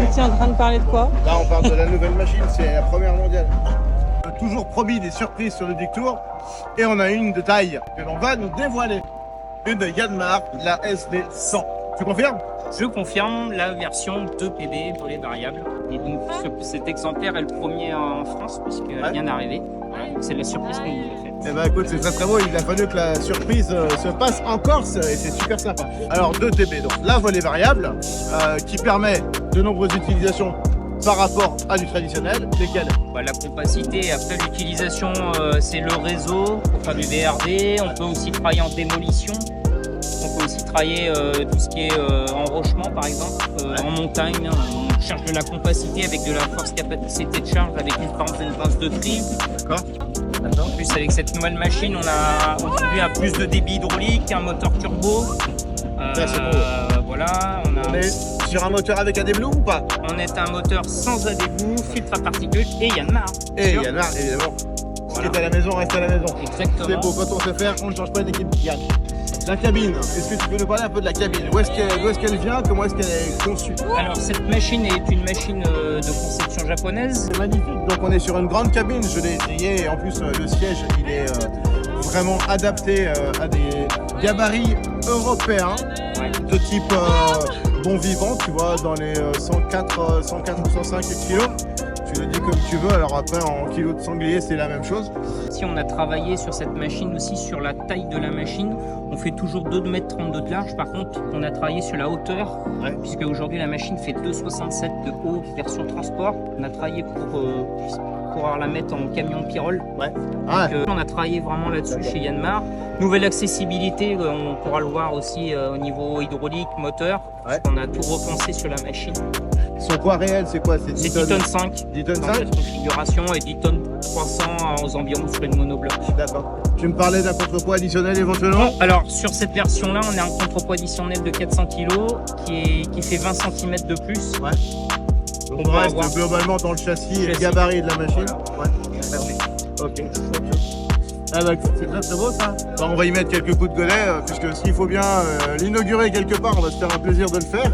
Vous étiez en train de parler de quoi? Là, on parle de la nouvelle machine, c'est la première mondiale. On a toujours promis des surprises sur le Dick Tour et on a une de taille que l'on va nous dévoiler. Une de Yanmar, la SD100. Tu confirmes? Je confirme la version 2PB volet variable. Et donc cet exemplaire est le premier en France puisqu'elle vient d'arriver. Voilà, c'est la surprise qu'on vous a faite. Eh ben écoute, c'est très très beau, il a fallu que la surprise se passe en Corse et c'est super sympa. Alors 2TB, donc la volée variable qui permet de nombreuses utilisations par rapport à du traditionnel, lesquels? La compacité, après l'utilisation, c'est le réseau pour faire du VRD. On peut aussi travailler en démolition. On peut aussi travailler tout ce qui est enrochement par exemple, en montagne. On cherche de la compacité avec de la force capacité de charge avec une pince de tri. D'accord. En plus avec cette nouvelle machine on a aujourd'hui un plus de débit hydraulique, un moteur turbo. Voilà, on est sur un moteur avec AdBlue ou pas? On est un moteur sans AdBlue, filtre à particules et Yanmar. Et Yanmar évidemment. Ce qui est à la maison reste à la maison. Exactement. C'est beau, quand on sait faire, on ne change pas d'équipe. La cabine, est-ce que tu peux nous parler un peu de la cabine? D'où est-ce qu'elle vient? Comment est-ce qu'elle est conçue? Alors cette machine est une machine de conception japonaise. C'est magnifique, donc on est sur une grande cabine, je l'ai essayé et en plus le siège il est vraiment adapté à des gabarits européens de type bon vivant, tu vois, dans les 104 ou 105 kilos. Tu le dis comme tu veux, alors après en kilos de sanglier c'est la même chose. Si on a travaillé sur cette machine aussi sur la taille de la machine, on fait toujours 2,32 m de large. Par contre, on a travaillé sur la hauteur, puisque aujourd'hui la machine fait 2,67 m de haut version transport. On a travaillé pour pouvoir la mettre en camion Pyrol. On a travaillé vraiment là-dessus chez Yanmar. Nouvelle accessibilité, on pourra le voir aussi au niveau hydraulique, moteur. On a tout repensé sur la machine. Son poids réel, c'est quoi? C'est 10 tonnes 5 10 tonnes dans 5 cette configuration et 10 tonnes 300 aux environs sur une monobloc. D'accord. Tu me parlais d'un contrepoids additionnel éventuellement? Alors sur cette version-là, on a un contrepoids additionnel de 400 kg qui fait 20 cm de plus. Donc on reste globalement dans le châssis et le gabarit de la machine. Ok. Ah bah c'est très beau ça. On va y mettre quelques coups de godet puisque s'il faut bien l'inaugurer quelque part, on va se faire un plaisir de le faire.